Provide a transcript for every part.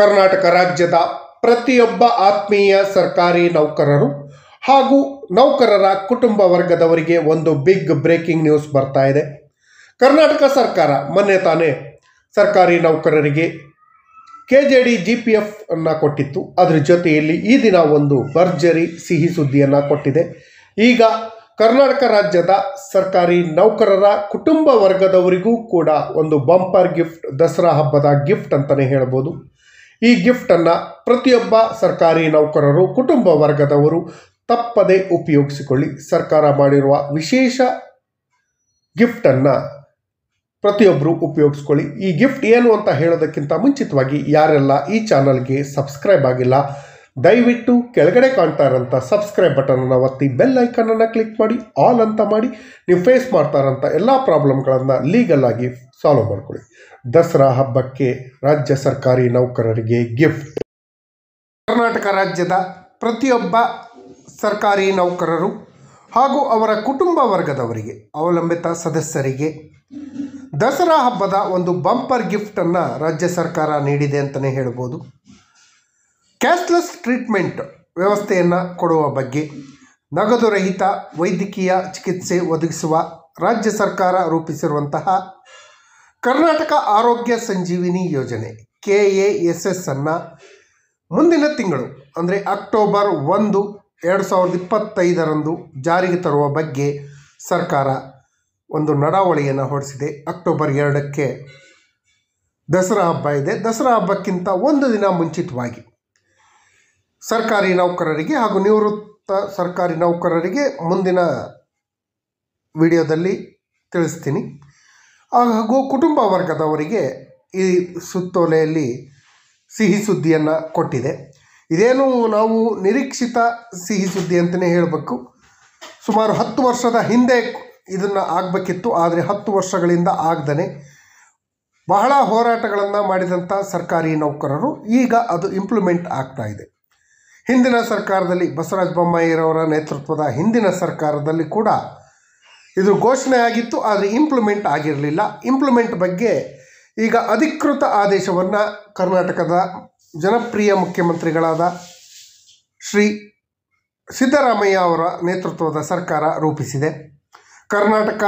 ಕರ್ನಾಟಕ ರಾಜ್ಯದ ಪ್ರತಿಯೊಬ್ಬ ಆತ್ಮೀಯ ಸರ್ಕಾರಿ ನೌಕರರು ಹಾಗೂ ನೌಕರರ ಕುಟುಂಬ ವರ್ಗದವರಿಗೆ ಒಂದು ಬಿಗ್ ಬ್ರೇಕಿಂಗ್ ನ್ಯೂಸ್ ಬರ್ತಾ ಇದೆ. ಕರ್ನಾಟಕ ಸರ್ಕಾರ ಮೊನ್ನೆ ತಾನೇ ಸರ್ಕಾರಿ ನೌಕರರಿಗೆ KJD GPF ಅನ್ನು ಕೊಟ್ಟಿತ್ತು. ಅದರ ಜೊತೆಯಲ್ಲಿ ಈ ದಿನ ಒಂದು ಭರ್ಜರಿ ಸಿಹಿ ಸುದ್ದಿಯನ್ನು ಕೊಟ್ಟಿದೆ. ಈಗ ಕರ್ನಾಟಕ ರಾಜ್ಯದ ಸರ್ಕಾರಿ ನೌಕರರ ಕುಟುಂಬ ವರ್ಗದವರಿಗೂ ಕೂಡ ಒಂದು ಬಂಪರ್ ಗಿಫ್ಟ್, ದಸರಾ ಹಬ್ಬದ ಗಿಫ್ಟ್ ಅಂತಲೇ ಹೇಳ್ಬೋದು. ಈ ಗಿಫ್ಟನ್ನು ಪ್ರತಿಯೊಬ್ಬ ಸರ್ಕಾರಿ ನೌಕರರು ಕುಟುಂಬ ವರ್ಗದವರು ತಪ್ಪದೇ ಉಪಯೋಗಿಸಿಕೊಳ್ಳಿ. ಸರ್ಕಾರ ಮಾಡಿರುವ ವಿಶೇಷ ಗಿಫ್ಟನ್ನು ಪ್ರತಿಯೊಬ್ಬರು ಉಪಯೋಗಿಸ್ಕೊಳ್ಳಿ. ಈ ಗಿಫ್ಟ್ ಏನು ಅಂತ ಹೇಳೋದಕ್ಕಿಂತ ಮುಂಚಿತವಾಗಿ ಯಾರೆಲ್ಲ ಈ ಚಾನಲ್ಗೆ ಸಬ್ಸ್ಕ್ರೈಬ್ ಆಗಿಲ್ಲ, ದಯವಿಟ್ಟು ಕೆಳಗಡೆ ಕಾಣ್ತಾ ಇರೋಂಥ ಸಬ್ಸ್ಕ್ರೈಬ್ ಬಟನನ್ನು ಒತ್ತಿ ಬೆಲ್ ಐಕನನ್ನು ಕ್ಲಿಕ್ ಮಾಡಿ ಆಲ್ ಅಂತ ಮಾಡಿ ನೀವು ಫೇಸ್ ಮಾಡ್ತಾ ಇರೋಂಥ ಎಲ್ಲ ಪ್ರಾಬ್ಲಮ್ಗಳನ್ನು ಲೀಗಲ್ ಆಗಿ ಸಾಲ್ವ್ ಮಾಡ್ಕೊಳ್ಳಿ. ದಸರಾ ಹಬ್ಬಕ್ಕೆ ರಾಜ್ಯ ಸರ್ಕಾರಿ ನೌಕರರಿಗೆ ಗಿಫ್ಟ್. ಕರ್ನಾಟಕ ರಾಜ್ಯದ ಪ್ರತಿಯೊಬ್ಬ ಸರ್ಕಾರಿ ನೌಕರರು ಹಾಗೂ ಅವರ ಕುಟುಂಬ ವರ್ಗದವರಿಗೆ, ಅವಲಂಬಿತ ಸದಸ್ಯರಿಗೆ ದಸರಾ ಹಬ್ಬದ ಒಂದು ಬಂಪರ್ ಗಿಫ್ಟನ್ನು ರಾಜ್ಯ ಸರ್ಕಾರ ನೀಡಿದೆ ಅಂತಲೇ ಹೇಳ್ಬೋದು. ಕ್ಯಾಶ್ಲೆಸ್ ಟ್ರೀಟ್ಮೆಂಟ್ ವ್ಯವಸ್ಥೆಯನ್ನು ಕೊಡುವ ಬಗ್ಗೆ, ನಗದು ರಹಿತ ವೈದ್ಯಕೀಯ ಚಿಕಿತ್ಸೆ ಒದಗಿಸುವ ರಾಜ್ಯ ಸರ್ಕಾರ ರೂಪಿಸಿರುವಂತಹ ಕರ್ನಾಟಕ ಆರೋಗ್ಯ ಸಂಜೀವಿನಿ ಯೋಜನೆ KASS ಅನ್ನು ಮುಂದಿನ ತಿಂಗಳು ಅಂದರೆ ಅಕ್ಟೋಬರ್ 1, 2025 ಜಾರಿಗೆ ತರುವ ಬಗ್ಗೆ ಸರ್ಕಾರ ಒಂದು ನಡಾವಳಿಯನ್ನು ಹೊರಡಿಸಿದೆ. ಅಕ್ಟೋಬರ್ 2ಕ್ಕೆ ದಸರಾ ಹಬ್ಬ ಇದೆ. ದಸರಾ ಹಬ್ಬಕ್ಕಿಂತ ಒಂದು ದಿನ ಮುಂಚಿತವಾಗಿ ಸರ್ಕಾರಿ ನೌಕರರಿಗೆ ಹಾಗೂ ನಿವೃತ್ತ ಸರ್ಕಾರಿ ನೌಕರರಿಗೆ ಮುಂದಿನ ವಿಡಿಯೋದಲ್ಲಿ ತಿಳಿಸ್ತೀನಿ. ಹಾಗೂ ಕುಟುಂಬ ವರ್ಗದವರಿಗೆ ಈ ಸುತ್ತೋಲೆಯಲ್ಲಿ ಸಿಹಿ ಸುದ್ದಿಯನ್ನು ಕೊಟ್ಟಿದೆ. ಇದೇನು ನಾವು ನಿರೀಕ್ಷಿತ ಸಿಹಿ ಸುದ್ದಿ ಅಂತಲೇ ಹೇಳಬೇಕು. ಸುಮಾರು 10 ವರ್ಷದ ಹಿಂದೆ ಇದನ್ನು ಆಗಬೇಕಿತ್ತು, ಆದರೆ 10 ವರ್ಷಗಳಿಂದ ಆಗದೇ ಬಹಳ ಹೋರಾಟಗಳನ್ನು ಮಾಡಿದಂಥ ಸರ್ಕಾರಿ ನೌಕರರು ಈಗ ಅದು ಇಂಪ್ಲಿಮೆಂಟ್ ಆಗ್ತಾ ಇದೆ. ಹಿಂದಿನ ಸರ್ಕಾರದಲ್ಲಿ ಬಸವರಾಜ ಬೊಮ್ಮಾಯಿರವರ ನೇತೃತ್ವದ ಹಿಂದಿನ ಸರ್ಕಾರದಲ್ಲಿ ಕೂಡ ಇದು ಘೋಷಣೆ ಆಗಿತ್ತು, ಆದರೆ ಇಂಪ್ಲಿಮೆಂಟ್ ಆಗಿರಲಿಲ್ಲ. ಇಂಪ್ಲಿಮೆಂಟ್ ಬಗ್ಗೆ ಈಗ ಅಧಿಕೃತ ಆದೇಶವನ್ನು ಕರ್ನಾಟಕದ ಜನಪ್ರಿಯ ಮುಖ್ಯಮಂತ್ರಿಗಳಾದ ಶ್ರೀ ಸಿದ್ದರಾಮಯ್ಯ ಅವರ ನೇತೃತ್ವದ ಸರ್ಕಾರ ರೂಪಿಸಿದೆ. ಕರ್ನಾಟಕ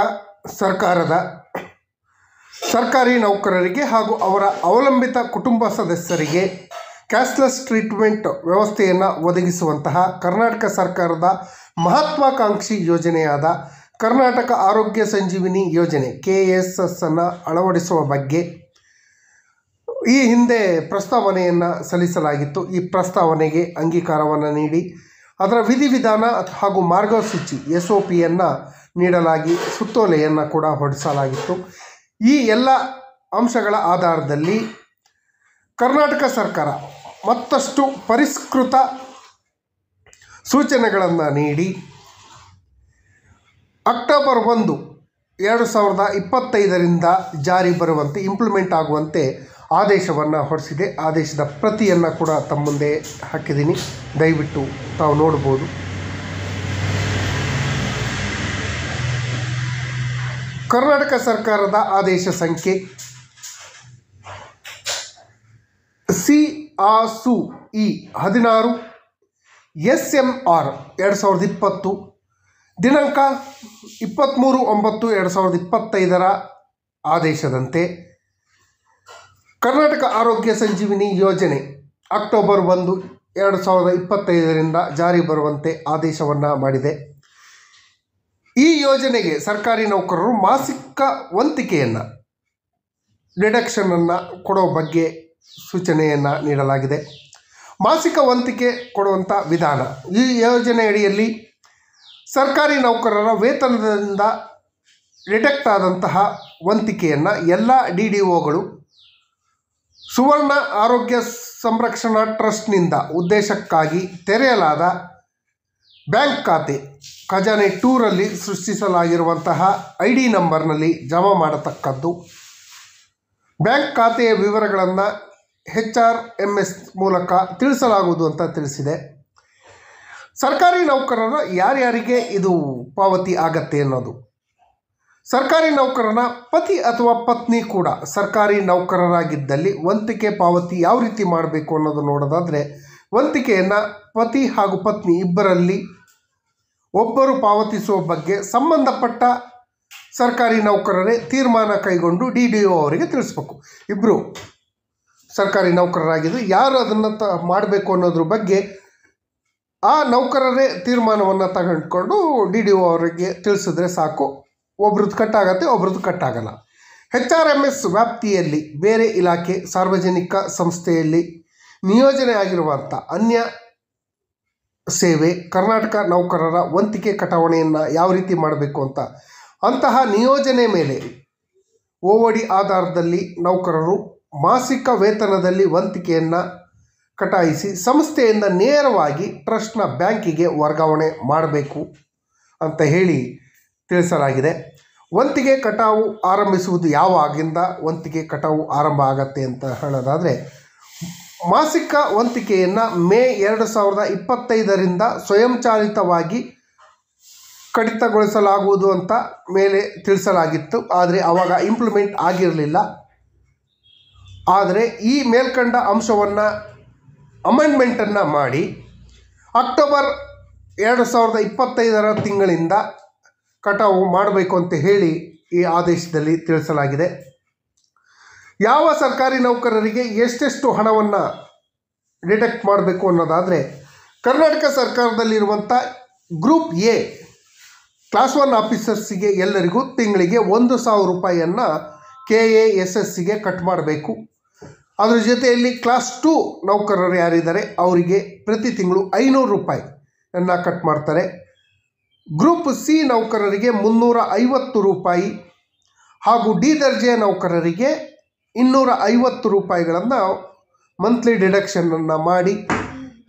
ಸರ್ಕಾರದ ಸರ್ಕಾರಿ ನೌಕರರಿಗೆ ಹಾಗೂ ಅವರ ಅವಲಂಬಿತ ಕುಟುಂಬ ಸದಸ್ಯರಿಗೆ ಕ್ಯಾಶ್ಲೆಸ್ ಟ್ರೀಟ್ಮೆಂಟ್ ವ್ಯವಸ್ಥೆಯನ್ನು ಒದಗಿಸುವಂತಹ ಕರ್ನಾಟಕ ಸರ್ಕಾರದ ಮಹತ್ವಾಕಾಂಕ್ಷಿ ಯೋಜನೆಯಾದ ಕರ್ನಾಟಕ ಆರೋಗ್ಯ ಸಂಜೀವಿನಿ ಯೋಜನೆ KASS ಅನ್ನು ಅಳವಡಿಸುವ ಬಗ್ಗೆ ಈ ಹಿಂದೆ ಪ್ರಸ್ತಾವನೆಯನ್ನು ಸಲ್ಲಿಸಲಾಗಿತ್ತು. ಈ ಪ್ರಸ್ತಾವನೆಗೆ ಅಂಗೀಕಾರವನ್ನು ನೀಡಿ ಅದರ ವಿಧಿವಿಧಾನ ಹಾಗೂ ಮಾರ್ಗಸೂಚಿ SOPಯನ್ನು ನೀಡಲಾಗಿ ಸುತ್ತೋಲೆಯನ್ನು ಕೂಡ ಹೊರಡಿಸಲಾಗಿತ್ತು. ಈ ಎಲ್ಲ ಅಂಶಗಳ ಆಧಾರದಲ್ಲಿ ಕರ್ನಾಟಕ ಸರ್ಕಾರ ಮತ್ತಷ್ಟು ಪರಿಷ್ಕೃತ ಸೂಚನೆಗಳನ್ನು ನೀಡಿ ಅಕ್ಟೋಬರ್ 1, 2025 ಜಾರಿ ಬರುವಂತೆ, ಇಂಪ್ಲಿಮೆಂಟ್ ಆಗುವಂತೆ ಆದೇಶವನ್ನು ಹೊರಡಿಸಿದೆ. ಆದೇಶದ ಪ್ರತಿಯನ್ನು ಕೂಡ ತಮ್ಮ ಮುಂದೆ ಹಾಕಿದ್ದೀನಿ, ದಯವಿಟ್ಟು ತಾವು ನೋಡ್ಬೋದು. ಕರ್ನಾಟಕ ಸರ್ಕಾರದ ಆದೇಶ ಸಂಖ್ಯೆ CASU-E 16 SMR 2020 ದಿನಾಂಕ 23/9/2025 ಆದೇಶದಂತೆ ಕರ್ನಾಟಕ ಆರೋಗ್ಯ ಸಂಜೀವಿನಿ ಯೋಜನೆ ಅಕ್ಟೋಬರ್ 1, 2025 ಜಾರಿ ಬರುವಂತೆ ಆದೇಶವನ್ನು ಮಾಡಿದೆ. ಈ ಯೋಜನೆಗೆ ಸರ್ಕಾರಿ ನೌಕರರು ಮಾಸಿಕ ವಂತಿಕೆಯನ್ನು ಡಿಡಕ್ಷನನ್ನು ಕೊಡೋ ಬಗ್ಗೆ ಸೂಚನೆಯನ್ನು ನೀಡಲಾಗಿದೆ. ಮಾಸಿಕ ವಂತಿಕೆ ಕೊಡುವಂಥ ವಿಧಾನ, ಈ ಯೋಜನೆಯಡಿಯಲ್ಲಿ ಸರ್ಕಾರಿ ನೌಕರರ ವೇತನದಿಂದ ಡಿಡಕ್ಟ್ ಆದಂತಹ ವಂತಿಕೆಯನ್ನು ಎಲ್ಲ DDOಗಳು ಸುವರ್ಣ ಆರೋಗ್ಯ ಸಂರಕ್ಷಣಾ ಟ್ರಸ್ಟ್ನಿಂದ ಉದ್ದೇಶಕ್ಕಾಗಿ ತೆರೆಯಲಾದ ಬ್ಯಾಂಕ್ ಖಾತೆ ಖಜಾನೆ 2ರಲ್ಲಿ ಸೃಷ್ಟಿಸಲಾಗಿರುವಂತಹ ID ನಂಬರ್ನಲ್ಲಿ ಜಮಾ ಮಾಡತಕ್ಕದ್ದು. ಬ್ಯಾಂಕ್ ಖಾತೆಯ ವಿವರಗಳನ್ನು HRMS ಮೂಲಕ ತಿಳಿಸಲಾಗುವುದು ಅಂತ ತಿಳಿಸಿದೆ. ಸರ್ಕಾರಿ ನೌಕರರ ಯಾರ್ಯಾರಿಗೆ ಇದು ಪಾವತಿ ಆಗತ್ತೆ ಅನ್ನೋದು, ಸರ್ಕಾರಿ ನೌಕರನ ಪತಿ ಅಥವಾ ಪತ್ನಿ ಕೂಡ ಸರ್ಕಾರಿ ನೌಕರರಾಗಿದ್ದಲ್ಲಿ ವಂತಿಕೆ ಪಾವತಿ ಯಾವ ರೀತಿ ಮಾಡಬೇಕು ಅನ್ನೋದು ನೋಡೋದಾದರೆ, ವಂತಿಕೆಯನ್ನು ಪತಿ ಹಾಗೂ ಪತ್ನಿ ಇಬ್ಬರಲ್ಲಿ ಒಬ್ಬರು ಪಾವತಿಸುವ ಬಗ್ಗೆ ಸಂಬಂಧಪಟ್ಟ ಸರ್ಕಾರಿ ನೌಕರರೇ ತೀರ್ಮಾನ ಕೈಗೊಂಡು DDO ಅವರಿಗೆ ತಿಳಿಸ್ಬೇಕು. ಇಬ್ಬರು ಸರ್ಕಾರಿ ನೌಕರರಾಗಿದ್ದು ಯಾರು ಅದನ್ನು ಮಾಡಬೇಕು ಅನ್ನೋದ್ರ ಬಗ್ಗೆ ಆ ನೌಕರರೇ ತೀರ್ಮಾನವನ್ನು ತಗೊಂಡ್ಕೊಂಡು DDO ಅವರಿಗೆ ತಿಳಿಸಿದ್ರೆ ಸಾಕು. ಒಬ್ರದ್ದು ಕಟ್ಟಾಗತ್ತೆ, ಒಬ್ರದ್ದು ಕಟ್ಟಾಗಲ್ಲ. HRMS ವ್ಯಾಪ್ತಿಯಲ್ಲಿ ಬೇರೆ ಇಲಾಖೆ, ಸಾರ್ವಜನಿಕ ಸಂಸ್ಥೆಯಲ್ಲಿ ನಿಯೋಜನೆ ಆಗಿರುವಂಥ ಅನ್ಯ ಸೇವೆ, ಕರ್ನಾಟಕ ನೌಕರರ ವಂತಿಕೆ ಕಟಾವಣೆಯನ್ನು ಯಾವ ರೀತಿ ಮಾಡಬೇಕು ಅಂತಹ ನಿಯೋಜನೆ ಮೇಲೆ OOD ಆಧಾರದಲ್ಲಿ ನೌಕರರು ಮಾಸಿಕ ವೇತನದಲ್ಲಿ ವಂತಿಕೆಯನ್ನು ಕಟಾಯಿಸಿ ಸಂಸ್ಥೆಯಿಂದ ನೇರವಾಗಿ ಟ್ರಸ್ಟ್ನ ಬ್ಯಾಂಕಿಗೆ ವರ್ಗಾವಣೆ ಮಾಡಬೇಕು ಅಂತ ಹೇಳಿ ತಿಳಿಸಲಾಗಿದೆ. ವಂತಿಗೆ ಕಟಾವು ಆರಂಭಿಸುವುದು ಯಾವಾಗಿಂದ ವಂತಿಗೆ ಕಟಾವು ಆರಂಭ ಆಗತ್ತೆ ಅಂತ ಹೇಳೋದಾದರೆ, ಮಾಸಿಕ ವಂತಿಕೆಯನ್ನು ಮೇ 2025ರಿಂದ ಸ್ವಯಂಚಾಲಿತವಾಗಿ ಕಡಿತಗೊಳಿಸಲಾಗುವುದು ಅಂತ ಮೇಲೆ ತಿಳಿಸಲಾಗಿತ್ತು. ಆದರೆ ಆವಾಗ ಇಂಪ್ಲಿಮೆಂಟ್ ಆಗಿರಲಿಲ್ಲ. ಆದರೆ ಈ ಮೇಲ್ಕಂಡ ಅಂಶವನ್ನು ಅಮೆಂಡ್ಮೆಂಟನ್ನು ಮಾಡಿ ಅಕ್ಟೋಬರ್ 2025 ತಿಂಗಳಿಂದ ಕಟಾವು ಮಾಡಬೇಕು ಅಂತ ಹೇಳಿ ಈ ಆದೇಶದಲ್ಲಿ ತಿಳಿಸಲಾಗಿದೆ. ಯಾವ ಸರ್ಕಾರಿ ನೌಕರರಿಗೆ ಎಷ್ಟೆಷ್ಟು ಹಣವನ್ನು ಡಿಡಕ್ಟ್ ಮಾಡಬೇಕು ಅನ್ನೋದಾದರೆ, ಕರ್ನಾಟಕ ಸರ್ಕಾರದಲ್ಲಿರುವಂಥ ಗ್ರೂಪ್ ಎ ಕ್ಲಾಸ್ 1 ಆಫೀಸರ್ಸಿಗೆ ಎಲ್ಲರಿಗೂ ತಿಂಗಳಿಗೆ 1,000 ರೂಪಾಯಿಯನ್ನು KASSಗೆ ಕಟ್ ಮಾಡಬೇಕು. ಅದರ ಜೊತೆಯಲ್ಲಿ ಕ್ಲಾಸ್ 2 ನೌಕರರು ಯಾರಿದ್ದಾರೆ ಅವರಿಗೆ ಪ್ರತಿ ತಿಂಗಳು 500 ರೂಪಾಯಿಯನ್ನು ಕಟ್ ಮಾಡ್ತಾರೆ. ಗ್ರೂಪ್ ಸಿ ನೌಕರರಿಗೆ 350 ರೂಪಾಯಿ ಹಾಗೂ ಡಿ ದರ್ಜೆಯ ನೌಕರರಿಗೆ 250 ರೂಪಾಯಿಗಳನ್ನು ಮಂತ್ಲಿ ಡಿಡಕ್ಷನನ್ನು ಮಾಡಿ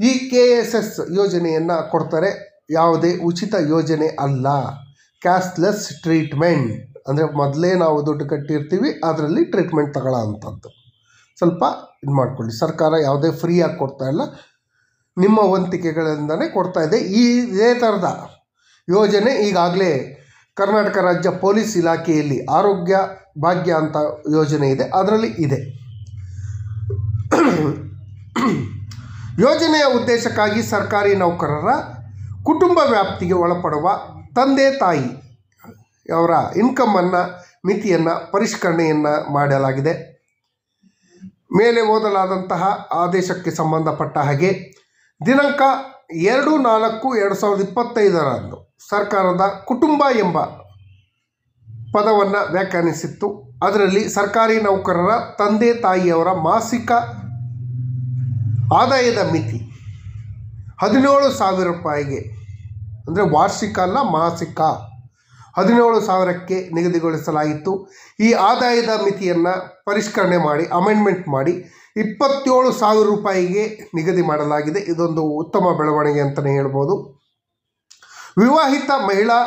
ಈ KSS ಯೋಜನೆಯನ್ನು ಕೊಡ್ತಾರೆ. ಯಾವುದೇ ಉಚಿತ ಯೋಜನೆ ಅಲ್ಲ, ಕ್ಯಾಶ್ಲೆಸ್ ಟ್ರೀಟ್ಮೆಂಟ್. ಅಂದರೆ ಮೊದಲೇ ನಾವು ದುಡ್ಡು ಕಟ್ಟಿರ್ತೀವಿ, ಅದರಲ್ಲಿ ಟ್ರೀಟ್ಮೆಂಟ್ ತಗೊಳ್ಳೋ ಅಂಥದ್ದು. ಸ್ವಲ್ಪ ಇದು ಮಾಡ್ಕೊಳ್ಳಿ. ಸರ್ಕಾರ ಯಾವುದೇ ಫ್ರೀಯಾಗಿ ಕೊಡ್ತಾ ಇಲ್ಲ, ನಿಮ್ಮ ವಂತಿಕೆಗಳಿಂದನೇ ಕೊಡ್ತಾ ಇದೆ. ಇದೇ ಥರದ ಯೋಜನೆ ಈಗಾಗಲೇ ಕರ್ನಾಟಕ ರಾಜ್ಯ ಪೊಲೀಸ್ ಇಲಾಖೆಯಲ್ಲಿ ಆರೋಗ್ಯ ಭಾಗ್ಯ ಅಂತ ಯೋಜನೆ ಇದೆ, ಅದರಲ್ಲಿ ಇದೆ. ಯೋಜನೆಯ ಉದ್ದೇಶಕ್ಕಾಗಿ ಸರ್ಕಾರಿ ನೌಕರರ ಕುಟುಂಬ ವ್ಯಾಪ್ತಿಗೆ ಒಳಪಡುವ ತಂದೆ ತಾಯಿ ಅವರ ಇನ್ಕಮನ್ನು ಮಿತಿಯನ್ನು ಪರಿಷ್ಕರಣೆಯನ್ನು ಮಾಡಲಾಗಿದೆ. ಮೇಲೆ ಓದಲಾದಂತಹ ಆದೇಶಕ್ಕೆ ಸಂಬಂಧಪಟ್ಟ ಹಾಗೆ ದಿನಾಂಕ 2/4/2025 ಸರ್ಕಾರದ ಕುಟುಂಬ ಎಂಬ ಪದವನ್ನು ವ್ಯಾಖ್ಯಾನಿಸಿತ್ತು. ಅದರಲ್ಲಿ ಸರ್ಕಾರಿ ನೌಕರರ ತಂದೆ ತಾಯಿಯವರ ಮಾಸಿಕ ಆದಾಯದ ಮಿತಿ 17,000 ರೂಪಾಯಿಗೆ, ಅಂದರೆ ವಾರ್ಷಿಕ ಅಲ್ಲ ಮಾಸಿಕ, 17,000ಕ್ಕೆ ನಿಗದಿಗೊಳಿಸಲಾಗಿತ್ತು. ಈ ಆದಾಯದ ಮಿತಿಯನ್ನು ಪರಿಷ್ಕರಣೆ ಮಾಡಿ ಅಮೆಂಡ್ಮೆಂಟ್ ಮಾಡಿ 27,000 ರೂಪಾಯಿಗೆ ನಿಗದಿ ಮಾಡಲಾಗಿದೆ. ಇದೊಂದು ಉತ್ತಮ ಬೆಳವಣಿಗೆ ಅಂತಲೇ ಹೇಳ್ಬೋದು. ವಿವಾಹಿತ ಮಹಿಳಾ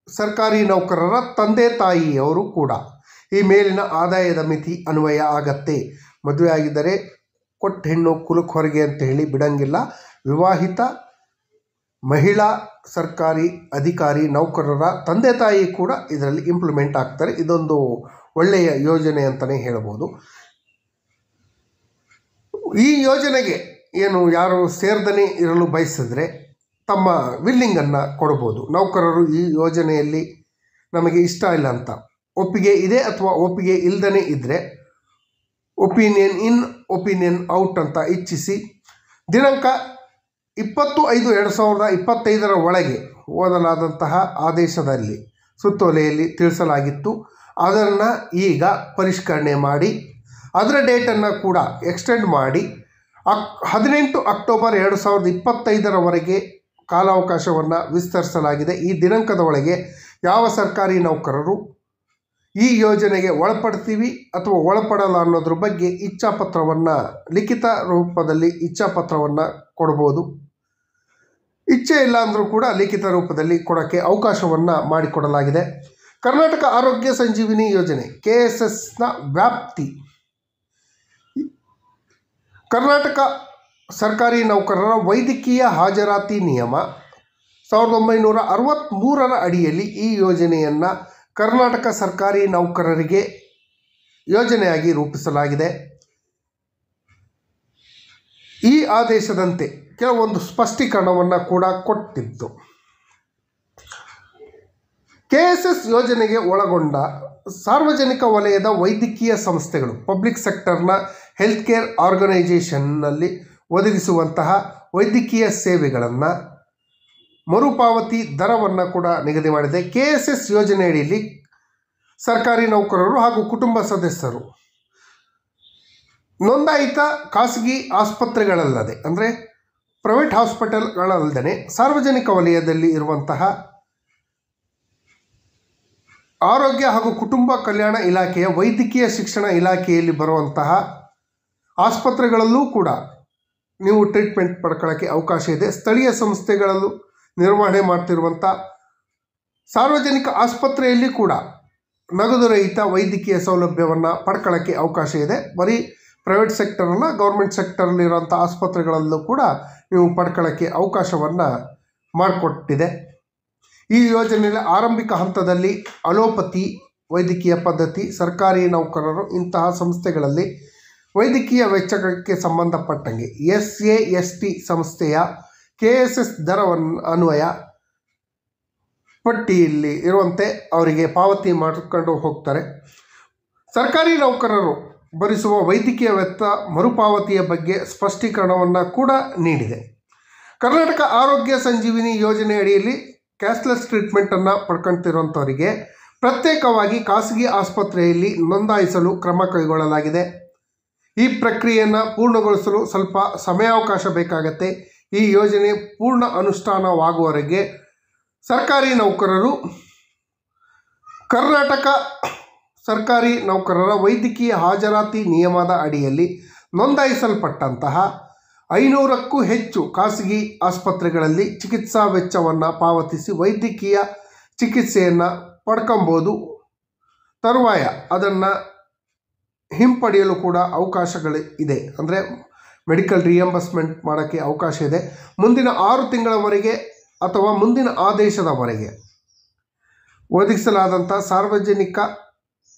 ಸರ್ಕಾರಿ ನೌಕರರ ತಂದೆ ತಾಯಿಯವರು ಕೂಡ ಈ ಮೇಲಿನ ಆದಾಯದ ಮಿತಿ ಅನ್ವಯ ಆಗತ್ತೆ. ಮದುವೆ ಆಗಿದ್ದರೆ ಕೊಟ್ಟ ಹೆಣ್ಣು ಕುಲಕ್ಕೆ ಹೊರಗೆ ಅಂತ ಹೇಳಿ ಬಿಡಂಗಿಲ್ಲ. ವಿವಾಹಿತ ಮಹಿಳಾ ಸರ್ಕಾರಿ ಅಧಿಕಾರಿ ನೌಕರರ ತಂದೆ ತಾಯಿ ಕೂಡ ಇದರಲ್ಲಿ ಇಂಪ್ಲಿಮೆಂಟ್ ಆಗ್ತಾರೆ. ಇದೊಂದು ಒಳ್ಳೆಯ ಯೋಜನೆ ಅಂತಲೇ ಹೇಳ್ಬೋದು. ಈ ಯೋಜನೆಗೆ ಯಾರು ಸೇರ್ದನೇ ಇರಲು ಬಯಸಿದ್ರೆ ತಮ್ಮ ವಿಲ್ಲಿಂಗನ್ನು ಕೊಡ್ಬೋದು. ನೌಕರರು ಈ ಯೋಜನೆಯಲ್ಲಿ ನಮಗೆ ಇಷ್ಟ ಇಲ್ಲ ಅಂತ ಒಪ್ಪಿಗೆ ಇದೆ ಅಥವಾ ಒಪ್ಪಿಗೆ ಇಲ್ಲದೇ ಇದ್ದರೆ ಒಪಿನಿಯನ್ ಇನ್ ಒಪಿನಿಯನ್ ಔಟ್ ಅಂತ ಇಚ್ಛಿಸಿ ದಿನಾಂಕ 20/5/2025 ಒಳಗೆ ಓದಲಾದಂತಹ ಆದೇಶದಲ್ಲಿ ಸುತ್ತೋಲೆಯಲ್ಲಿ ತಿಳಿಸಲಾಗಿತ್ತು. ಅದನ್ನು ಈಗ ಪರಿಷ್ಕರಣೆ ಮಾಡಿ ಅದರ ಡೇಟನ್ನು ಕೂಡ ಎಕ್ಸ್ಟೆಂಡ್ ಮಾಡಿ 18 ಅಕ್ಟೋಬರ್ 2025 ಕಾಲಾವಕಾಶವನ್ನು ವಿಸ್ತರಿಸಲಾಗಿದೆ. ಈ ದಿನಾಂಕದ ಒಳಗೆ ಯಾವ ಸರ್ಕಾರಿ ನೌಕರರು ಈ ಯೋಜನೆಗೆ ಒಳಪಡ್ತೀವಿ ಅಥವಾ ಒಳಪಡಲ್ಲ ಅನ್ನೋದ್ರ ಬಗ್ಗೆ ಇಚ್ಛಾಪತ್ರವನ್ನು ಲಿಖಿತ ರೂಪದಲ್ಲಿ ಇಚ್ಛಾಪತ್ರವನ್ನು ಕೊಡ್ಬೋದು. ಇಚ್ಛೆ ಇಲ್ಲ ಅಂದರೂ ಕೂಡ ಲಿಖಿತ ರೂಪದಲ್ಲಿ ಕೊಡೋಕ್ಕೆ ಅವಕಾಶವನ್ನು ಮಾಡಿಕೊಡಲಾಗಿದೆ. ಕರ್ನಾಟಕ ಆರೋಗ್ಯ ಸಂಜೀವಿನಿ ಯೋಜನೆ KSSನ ವ್ಯಾಪ್ತಿ ಕರ್ನಾಟಕ ಸರ್ಕಾರಿ ನೌಕರರ ವೈದ್ಯಕೀಯ ಹಾಜರಾತಿ ನಿಯಮ 1963 ಅಡಿಯಲ್ಲಿ ಈ ಯೋಜನೆಯನ್ನು ಕರ್ನಾಟಕ ಸರ್ಕಾರಿ ನೌಕರರಿಗೆ ಯೋಜನೆಯಾಗಿ ರೂಪಿಸಲಾಗಿದೆ. ಈ ಆದೇಶದಂತೆ ಕೆಲವೊಂದು ಸ್ಪಷ್ಟೀಕರಣವನ್ನು ಕೂಡ ಕೊಟ್ಟಿದ್ದು. KSS ಯೋಜನೆಗೆ ಒಳಗೊಂಡ ಸಾರ್ವಜನಿಕ ವಲಯದ ವೈದ್ಯಕೀಯ ಸಂಸ್ಥೆಗಳು ಪಬ್ಲಿಕ್ ಸೆಕ್ಟರ್ನ ಹೆಲ್ತ್ ಕೇರ್ ಆರ್ಗನೈಜೇಷನ್ನಲ್ಲಿ ಒದಗಿಸುವಂತಹ ವೈದ್ಯಕೀಯ ಸೇವೆಗಳನ್ನು ಮರುಪಾವತಿ ದರವನ್ನು ಕೂಡ ನಿಗದಿ ಮಾಡಿದೆ. KSS ಯೋಜನೆಯಡಿಯಲ್ಲಿ ಸರ್ಕಾರಿ ನೌಕರರು ಹಾಗೂ ಕುಟುಂಬ ಸದಸ್ಯರು ನೋಂದಾಯಿತ ಖಾಸಗಿ ಆಸ್ಪತ್ರೆಗಳಲ್ಲದೆ ಅಂದರೆ ಪ್ರೈವೇಟ್ ಹಾಸ್ಪಿಟಲ್ಗಳಲ್ಲದೆ ಸಾರ್ವಜನಿಕ ವಲಯದಲ್ಲಿ ಇರುವಂತಹ ಆರೋಗ್ಯ ಹಾಗೂ ಕುಟುಂಬ ಕಲ್ಯಾಣ ಇಲಾಖೆಯ ವೈದ್ಯಕೀಯ ಶಿಕ್ಷಣ ಇಲಾಖೆಯಲ್ಲಿ ಬರುವಂತಹ ಆಸ್ಪತ್ರೆಗಳಲ್ಲೂ ಕೂಡ ನೀವು ಟ್ರೀಟ್ಮೆಂಟ್ ಪಡ್ಕೊಳ್ಳೋಕ್ಕೆ ಅವಕಾಶ ಇದೆ. ಸ್ಥಳೀಯ ಸಂಸ್ಥೆಗಳಲ್ಲೂ ನಿರ್ವಹಣೆ ಮಾಡ್ತಿರುವಂಥ ಸಾರ್ವಜನಿಕ ಆಸ್ಪತ್ರೆಯಲ್ಲಿ ಕೂಡ ನಗದು ರಹಿತ ವೈದ್ಯಕೀಯ ಸೌಲಭ್ಯವನ್ನು ಪಡ್ಕೊಳ್ಳೋಕ್ಕೆ ಅವಕಾಶ ಇದೆ. ಬರೀ ಪ್ರೈವೇಟ್ ಸೆಕ್ಟರ್ ಅಲ್ಲ, ಗೌರ್ಮೆಂಟ್ ಸೆಕ್ಟರಲ್ಲಿರೋಂಥ ಆಸ್ಪತ್ರೆಗಳಲ್ಲೂ ಕೂಡ ನೀವು ಪಡ್ಕೊಳ್ಳೋಕ್ಕೆ ಅವಕಾಶವನ್ನು ಮಾಡಿಕೊಟ್ಟಿದೆ. ಈ ಯೋಜನೆಯಲ್ಲಿ ಆರಂಭಿಕ ಹಂತದಲ್ಲಿ ಅಲೋಪತಿ ವೈದ್ಯಕೀಯ ಪದ್ಧತಿ ಸರ್ಕಾರಿ ನೌಕರರು ಇಂತಹ ಸಂಸ್ಥೆಗಳಲ್ಲಿ ವೈದ್ಯಕೀಯ ವೆಚ್ಚಗಳಿಗೆ ಸಂಬಂಧಪಟ್ಟಂಗೆ SAST ಸಂಸ್ಥೆಯ KSS ದರವನ್ನು ಅನ್ವಯ ಪಟ್ಟಿಯಲ್ಲಿ ಇರುವಂತೆ ಅವರಿಗೆ ಪಾವತಿ ಮಾಡಿಕೊಂಡು ಹೋಗ್ತಾರೆ. ಸರ್ಕಾರಿ ನೌಕರರು ಭರಿಸುವ ವೈದ್ಯಕೀಯ ವೆಚ್ಚ ಮರುಪಾವತಿಯ ಬಗ್ಗೆ ಸ್ಪಷ್ಟೀಕರಣವನ್ನು ಕೂಡ ನೀಡಿದೆ. ಕರ್ನಾಟಕ ಆರೋಗ್ಯ ಸಂಜೀವಿನಿ ಯೋಜನೆ ಅಡಿಯಲ್ಲಿ ಕ್ಯಾಶ್ಲೆಸ್ ಟ್ರೀಟ್ಮೆಂಟನ್ನು ಪಡ್ಕೊಳ್ತಿರುವಂಥವರಿಗೆ ಪ್ರತ್ಯೇಕವಾಗಿ ಖಾಸಗಿ ಆಸ್ಪತ್ರೆಯಲ್ಲಿ ನೋಂದಾಯಿಸಲು ಕ್ರಮ ಕೈಗೊಳ್ಳಲಾಗಿದೆ. ಈ ಪ್ರಕ್ರಿಯೆಯನ್ನು ಪೂರ್ಣಗೊಳಿಸಲು ಸ್ವಲ್ಪ ಸಮಯಾವಕಾಶ ಬೇಕಾಗತ್ತೆ. ಈ ಯೋಜನೆ ಪೂರ್ಣ ಅನುಷ್ಠಾನವಾಗುವವರೆಗೆ ಸರ್ಕಾರಿ ನೌಕರರು ಕರ್ನಾಟಕ ಸರ್ಕಾರಿ ನೌಕರರ ವೈದ್ಯಕೀಯ ಹಾಜರಾತಿ ನಿಯಮದ ಅಡಿಯಲ್ಲಿ ನೋಂದಾಯಿಸಲ್ಪಟ್ಟಂತಹ 500ಕ್ಕೂ ಹೆಚ್ಚು ಖಾಸಗಿ ಆಸ್ಪತ್ರೆಗಳಲ್ಲಿ ಚಿಕಿತ್ಸಾ ವೆಚ್ಚವನ್ನು ಪಾವತಿಸಿ ವೈದ್ಯಕೀಯ ಚಿಕಿತ್ಸೆಯನ್ನು ಪಡ್ಕೊಬೋದು. ತರುವಾಯ ಅದನ್ನು ಹಿಂಪಡೆಯಲು ಕೂಡ ಅವಕಾಶಗಳು ಇದೆ. ಅಂದರೆ ಮೆಡಿಕಲ್ ರಿಯಂಬರ್ಸ್ಮೆಂಟ್ ಮಾಡೋಕ್ಕೆ ಅವಕಾಶ ಇದೆ. ಮುಂದಿನ 6 ತಿಂಗಳವರೆಗೆ ಅಥವಾ ಮುಂದಿನ ಆದೇಶದವರೆಗೆ ಒದಗಿಸಲಾದಂಥ ಸಾರ್ವಜನಿಕ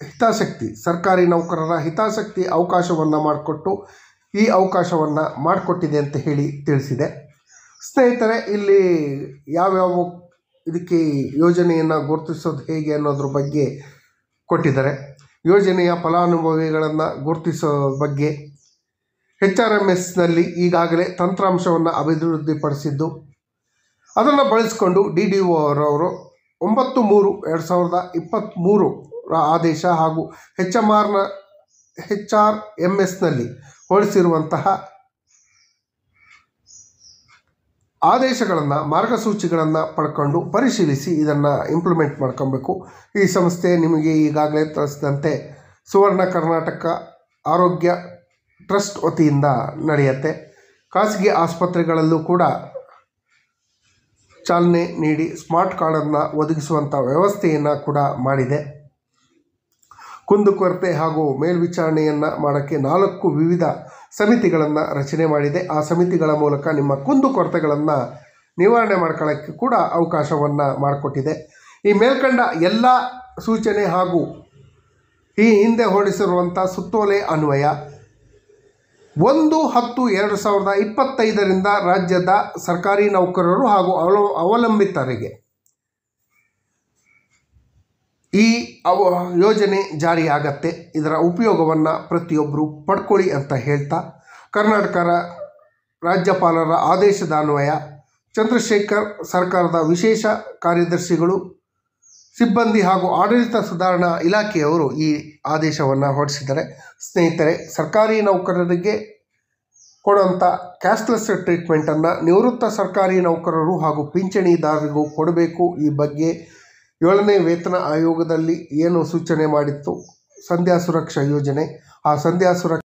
ಹಿತಾಸಕ್ತಿ ಸರ್ಕಾರಿ ನೌಕರರ ಹಿತಾಸಕ್ತಿ ಅವಕಾಶವನ್ನು ಮಾಡಿಕೊಟ್ಟು ಈ ಅವಕಾಶವನ್ನು ಮಾಡಿಕೊಟ್ಟಿದೆ ಅಂತ ಹೇಳಿ ತಿಳಿಸಿದೆ. ಸ್ನೇಹಿತರೆ, ಇಲ್ಲಿ ಯಾವ್ಯಾವ ಇದಕ್ಕೆ ಯೋಜನೆಯನ್ನು ಗುರುತಿಸೋದು ಹೇಗೆ ಅನ್ನೋದ್ರ ಬಗ್ಗೆ ಕೊಟ್ಟಿದ್ದಾರೆ. ಯೋಜನೆಯ ಫಲಾನುಭವಿಗಳನ್ನು ಗುರುತಿಸೋ ಬಗ್ಗೆ HRMSನಲ್ಲಿ ಈಗಾಗಲೇ ತಂತ್ರಾಂಶವನ್ನು ಅಭಿವೃದ್ಧಿಪಡಿಸಿದ್ದು ಅದನ್ನು ಬಳಸಿಕೊಂಡು DDO ಅವರು 9/3/2023 ಆದೇಶ ಹಾಗೂ HRMSನಲ್ಲಿ ಹೊರಡಿಸಿರುವಂತಹ ಆದೇಶಗಳನ್ನು ಮಾರ್ಗಸೂಚಿಗಳನ್ನು ಪಡ್ಕೊಂಡು ಪರಿಶೀಲಿಸಿ ಇದನ್ನು ಇಂಪ್ಲಿಮೆಂಟ್ ಮಾಡ್ಕೊಬೇಕು. ಈ ಸಂಸ್ಥೆ ನಿಮಗೆ ಈಗಾಗಲೇ ತಿಳಿಸಿದಂತೆ ಸುವರ್ಣ ಕರ್ನಾಟಕ ಆರೋಗ್ಯ ಟ್ರಸ್ಟ್ ವತಿಯಿಂದ ನಡೆಯುತ್ತೆ. ಖಾಸಗಿ ಆಸ್ಪತ್ರೆಗಳಲ್ಲೂ ಕೂಡ ಚಾಲನೆ ನೀಡಿ ಸ್ಮಾರ್ಟ್ ಕಾರ್ಡನ್ನು ಒದಗಿಸುವಂಥ ವ್ಯವಸ್ಥೆಯನ್ನು ಕೂಡ ಮಾಡಿದೆ. ಕುಂದುಕೊರತೆ ಹಾಗೂ ಮೇಲ್ವಿಚಾರಣೆಯನ್ನು ಮಾಡೋಕ್ಕೆ 4 ವಿವಿಧ ಸಮಿತಿಗಳನ್ನು ರಚನೆ ಮಾಡಿದೆ. ಆ ಸಮಿತಿಗಳ ಮೂಲಕ ನಿಮ್ಮ ಕುಂದುಕೊರತೆಗಳನ್ನು ನಿವಾರಣೆ ಮಾಡ್ಕೊಳ್ಳೋಕ್ಕೆ ಕೂಡ ಅವಕಾಶವನ್ನು ಮಾಡಿಕೊಟ್ಟಿದೆ. ಈ ಮೇಲ್ಕಂಡ ಎಲ್ಲ ಸೂಚನೆ ಹಾಗೂ ಈ ಹಿಂದೆ ಹೊರಡಿಸಿರುವಂಥ ಸುತ್ತೋಲೆ ಅನ್ವಯ 1/10/2025 ರಾಜ್ಯದ ಸರ್ಕಾರಿ ನೌಕರರು ಹಾಗೂ ಅವಲಂಬಿತರಿಗೆ ಈ ಯೋಜನೆ ಜಾರಿಯಾಗತ್ತೆ. ಇದರ ಉಪಯೋಗವನ್ನು ಪ್ರತಿಯೊಬ್ಬರು ಪಡ್ಕೊಳ್ಳಿ ಅಂತ ಹೇಳ್ತಾ, ಕರ್ನಾಟಕ ರಾಜ್ಯಪಾಲರ ಆದೇಶದ ಅನ್ವಯ ಚಂದ್ರಶೇಖರ್ ಸರ್ಕಾರದ ವಿಶೇಷ ಕಾರ್ಯದರ್ಶಿಗಳು, ಸಿಬ್ಬಂದಿ ಹಾಗೂ ಆಡಳಿತ ಸುಧಾರಣಾ ಇಲಾಖೆಯವರು ಈ ಆದೇಶವನ್ನು ಹೊರಡಿಸಿದ್ದಾರೆ. ಸ್ನೇಹಿತರೆ, ಸರ್ಕಾರಿ ನೌಕರರಿಗೆ ಕೊಡುವಂಥ ಕ್ಯಾಶ್ಲೆಸ್ ಟ್ರೀಟ್ಮೆಂಟನ್ನು ನಿವೃತ್ತ ಸರ್ಕಾರಿ ನೌಕರರು ಹಾಗೂ ಪಿಂಚಣಿದಾರರಿಗೂ ಕೊಡಬೇಕು. ಈ ಬಗ್ಗೆ 7ನೇ ವೇತನ ಆಯೋಗದಲ್ಲಿ ಏನು ಸೂಚನೆ ಮಾಡಿತ್ತು ಸಂಧ್ಯಾ ಸುರಕ್ಷಾ ಯೋಜನೆ, ಆ ಸಂಧ್ಯಾ ಸುರಕ್ಷಾ